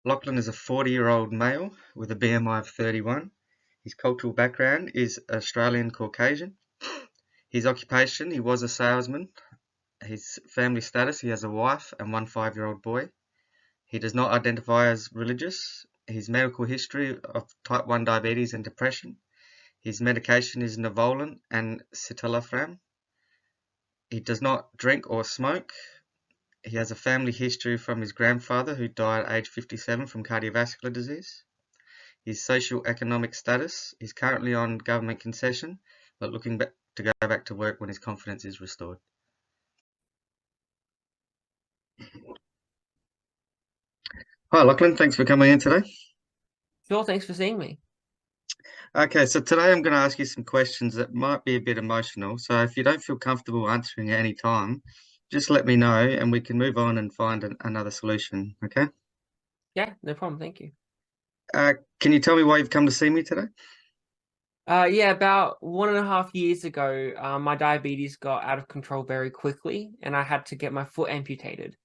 Lauchlan is a 40-year-old male with a BMI of 31. His cultural background is Australian Caucasian. His occupation, he was a salesman. His family status, he has a wife and one 5-year-old boy. He does not identify as religious. His medical history of type 1 diabetes and depression. His medication is Novolin and citalopram. He does not drink or smoke. He has a family history from his grandfather who died at age 57 from cardiovascular disease. His socio-economic status is currently on government concession, but looking to go back to work when his confidence is restored. Hi Lachlan, thanks for coming in today. Sure, thanks for seeing me. Okay, so today I'm going to ask you some questions that might be a bit emotional. So if you don't feel comfortable answering at any time, just let me know and we can move on and find another solution, okay? Yeah, no problem. Thank you. Can you tell me why you've come to see me today? Yeah, about 1.5 years ago, my diabetes got out of control very quickly, and I had to get my foot amputated.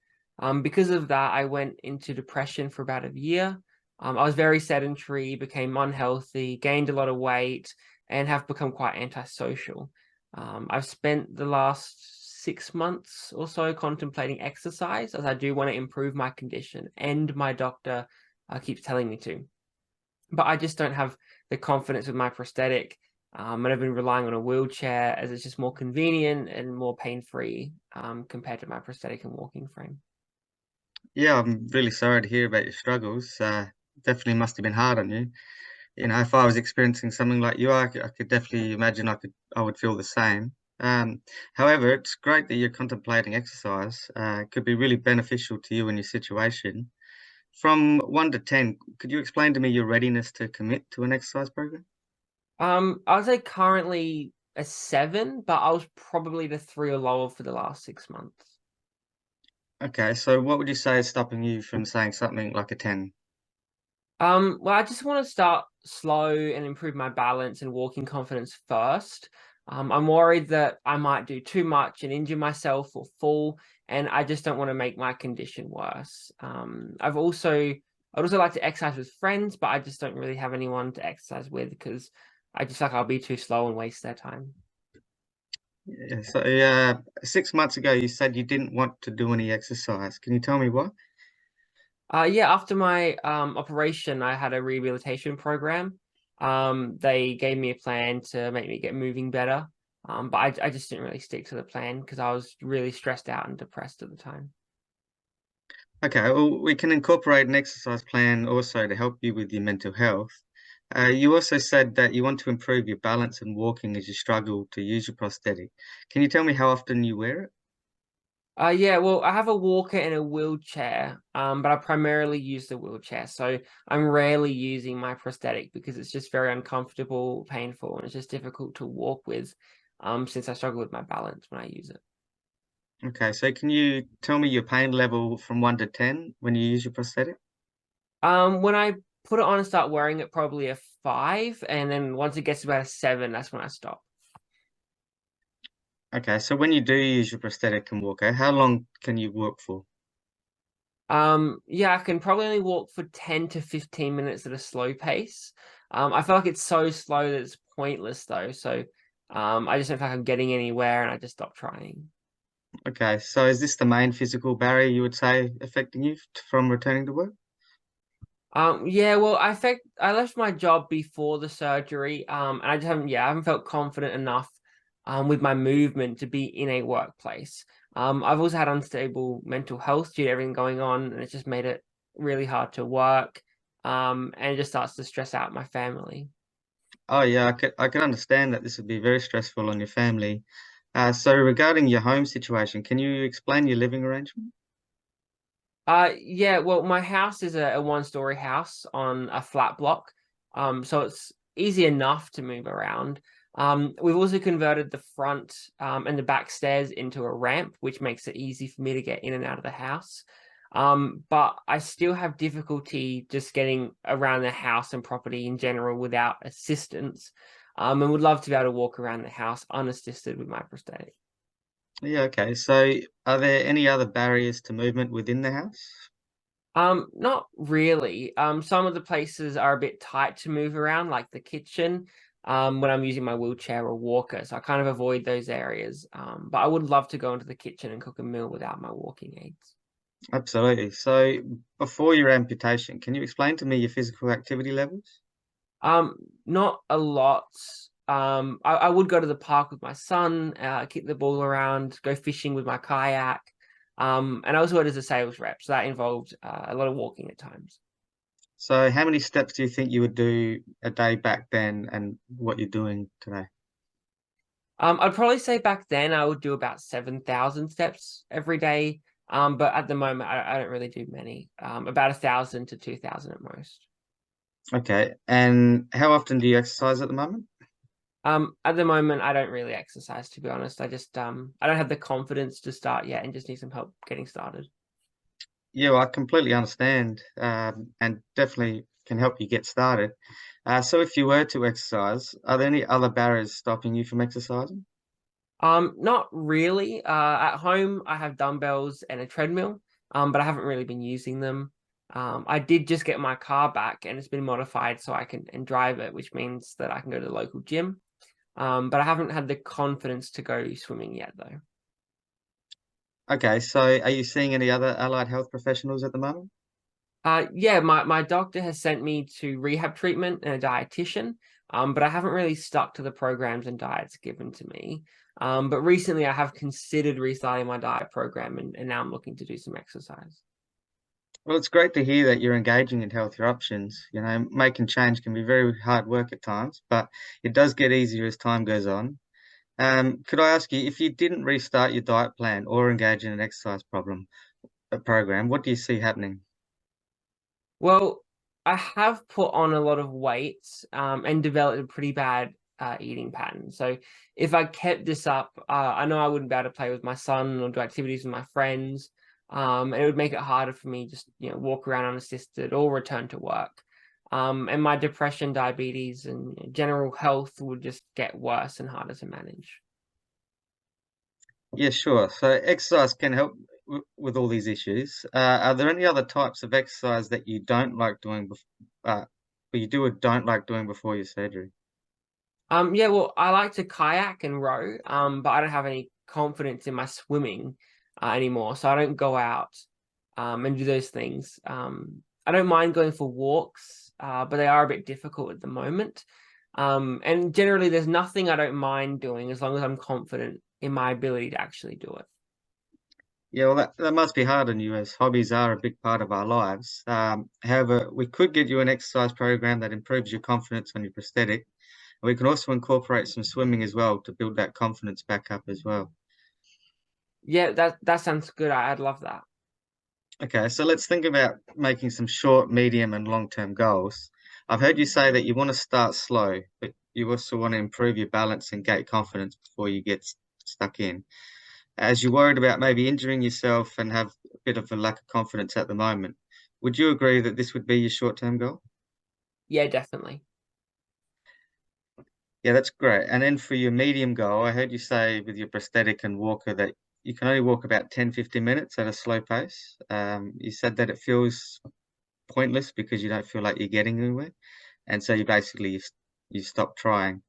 Because of that, I went into depression for about a year. I was very sedentary, became unhealthy, gained a lot of weight, and have become quite antisocial. I've spent the last 6 months or so contemplating exercise, as I do want to improve my condition, and my doctor keeps telling me to. But I just don't have the confidence with my prosthetic. And I've been relying on a wheelchair as it's just more convenient and more pain-free compared to my prosthetic and walking frame. Yeah, I'm really sorry to hear about your struggles. Definitely must have been hard on you. You know, if I was experiencing something like you, I could definitely imagine I would feel the same. However, it's great that you're contemplating exercise. It could be really beneficial to you in your situation. From 1 to 10, could you explain to me your readiness to commit to an exercise program? I would say currently a 7, but I was probably the 3 or lower for the last 6 months. Okay, so what would you say is stopping you from saying something like a 10? Well, I just want to start slow and improve my balance and walking confidence first. I'm worried that I might do too much and injure myself or fall, and I just don't want to make my condition worse. I'd also like to exercise with friends, but I just don't really have anyone to exercise with because I just like I'll be too slow and waste their time. Yeah, so 6 months ago you said you didn't want to do any exercise. Can you tell me why? Yeah, after my operation, I had a rehabilitation program. They gave me a plan to make me get moving better. But I just didn't really stick to the plan because I was really stressed out and depressed at the time. Okay, well, we can incorporate an exercise plan also to help you with your mental health. You also said that you want to improve your balance and walking as you struggle to use your prosthetic. Can you tell me how often you wear it? Yeah, well, I have a walker and a wheelchair, but I primarily use the wheelchair. So I'm rarely using my prosthetic because it's just very uncomfortable, painful, and it's just difficult to walk with, since I struggle with my balance when I use it. Okay, so can you tell me your pain level from 1 to 10 when you use your prosthetic? When I put it on and start wearing it, probably a 5, and then once it gets to about a 7, that's when I stop. Okay, so when you do use your prosthetic and walk, how long can you walk for? Yeah, I can probably only walk for 10 to 15 minutes at a slow pace. I feel like it's so slow that it's pointless though. So, I just don't feel like I'm getting anywhere, and I just stop trying. Okay, so is this the main physical barrier you would say affecting you from returning to work? Yeah, well, I left my job before the surgery, and I haven't felt confident enough, with my movement to be in a workplace. I've also had unstable mental health due to everything going on, and it's just made it really hard to work, and it just starts to stress out my family. Oh yeah, I could understand that this would be very stressful on your family. So regarding your home situation, can you explain your living arrangement? Yeah, well, my house is a one-story house on a flat block, so it's easy enough to move around. We've also converted the front and the back stairs into a ramp, which makes it easy for me to get in and out of the house. But I still have difficulty just getting around the house and property in general without assistance. And would love to be able to walk around the house unassisted with my prosthetic. Yeah, okay. So are there any other barriers to movement within the house? Not really. Some of the places are a bit tight to move around, like the kitchen, when I'm using my wheelchair or walker. So I kind of avoid those areas. But I would love to go into the kitchen and cook a meal without my walking aids. Absolutely. So before your amputation, can you explain to me your physical activity levels? Um, Not a lot. I would go to the park with my son, kick the ball around, go fishing with my kayak. And I also worked as a sales rep, so that involved a lot of walking at times. So how many steps do you think you would do a day back then and what you're doing today? I'd probably say back then I would do about 7,000 steps every day. But at the moment I don't really do many. About 1,000 to 2,000 at most. Okay. And how often do you exercise at the moment? At the moment I don't really exercise, to be honest. I don't have the confidence to start yet and just need some help getting started. Yeah, well, I completely understand, and definitely can help you get started. So if you were to exercise, are there any other barriers stopping you from exercising? Not really. At home, I have dumbbells and a treadmill, but I haven't really been using them. I did just get my car back, and it's been modified so I can and drive it, which means that I can go to the local gym. But I haven't had the confidence to go swimming yet, though. Okay, so are you seeing any other allied health professionals at the moment? Yeah, my doctor has sent me to rehab treatment and a dietitian, but I haven't really stuck to the programs and diets given to me. But recently I have considered restarting my diet program, and now I'm looking to do some exercise. Well, it's great to hear that you're engaging in healthier options. You know, making change can be very hard work at times, but it does get easier as time goes on. Could I ask you, if you didn't restart your diet plan or engage in an exercise a program, what do you see happening? Well, I have put on a lot of weight, and developed a pretty bad eating pattern. So if I kept this up, I know I wouldn't be able to play with my son or do activities with my friends. And it would make it harder for me just, walk around unassisted or return to work. And my depression, diabetes, and general health would just get worse and harder to manage. Yeah, sure. So exercise can help with all these issues. Are there any other types of exercise that you don't like doing but you do or don't like doing before your surgery? Yeah, well, I like to kayak and row, but I don't have any confidence in my swimming anymore, so I don't go out and do those things. I don't mind going for walks, but they are a bit difficult at the moment. And generally, there's nothing I don't mind doing as long as I'm confident in my ability to actually do it. Yeah, well, that must be hard on you as hobbies are a big part of our lives. However, we could get you an exercise program that improves your confidence on your prosthetic. We can also incorporate some swimming as well to build that confidence back up as well. Yeah, that sounds good. I'd love that. Okay, so let's think about making some short, medium, and long-term goals. I've heard you say that you want to start slow, but you also want to improve your balance and gait confidence before you get stuck in. As you're worried about maybe injuring yourself and have a bit of a lack of confidence at the moment, would you agree that this would be your short-term goal? Yeah, definitely. Yeah, that's great. And then for your medium goal, I heard you say with your prosthetic and walker that you can only walk about 10, 15 minutes at a slow pace. You said that it feels pointless because you don't feel like you're getting anywhere. And so you stop trying.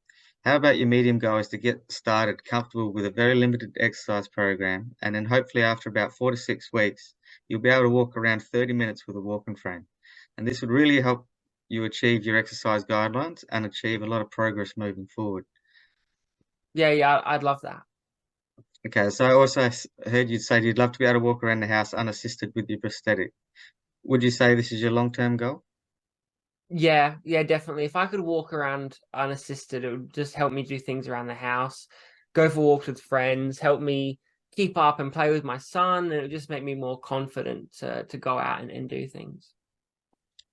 How about your medium goal is to get started comfortable with a very limited exercise program, and then hopefully after about 4 to 6 weeks, you'll be able to walk around 30 minutes with a walking frame. And this would really help you achieve your exercise guidelines and achieve a lot of progress moving forward. Yeah, yeah, I'd love that. Okay, so I also heard you say you'd love to be able to walk around the house unassisted with your prosthetic. Would you say this is your long-term goal? Yeah, yeah, definitely. If I could walk around unassisted, it would just help me do things around the house, go for walks with friends, help me keep up and play with my son, and it would just make me more confident to go out and do things.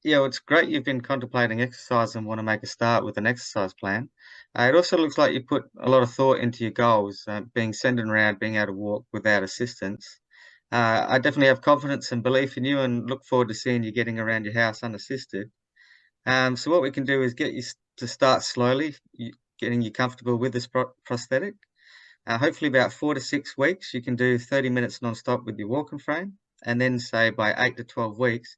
Yeah, well, it's great you've been contemplating exercise and want to make a start with an exercise plan. It also looks like you put a lot of thought into your goals, being centered around being able to walk without assistance. I definitely have confidence and belief in you and look forward to seeing you getting around your house unassisted. So what we can do is get you to start slowly, getting you comfortable with this prosthetic. Hopefully about 4 to 6 weeks, you can do 30 minutes non-stop with your walking frame. and then say by 8 to 12 weeks,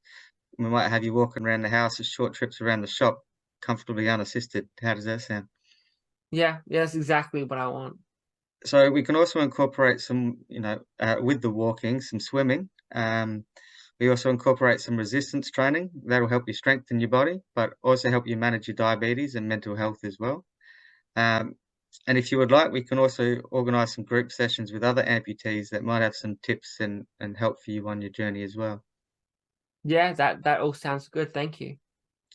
we might have you walking around the house as short trips around the shop, comfortably unassisted. How does that sound? Yeah, that's exactly what I want. So we can also incorporate some, with the walking, some swimming. We also incorporate some resistance training. That'll help you strengthen your body, but also help you manage your diabetes and mental health as well. Um, and if you would like, we can also organise some group sessions with other amputees that might have some tips and help for you on your journey as well. Yeah, that all sounds good. Thank you.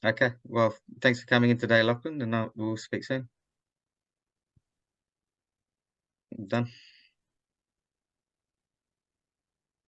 Okay, well, thanks for coming in today, Lachlan, and we'll speak soon. Done.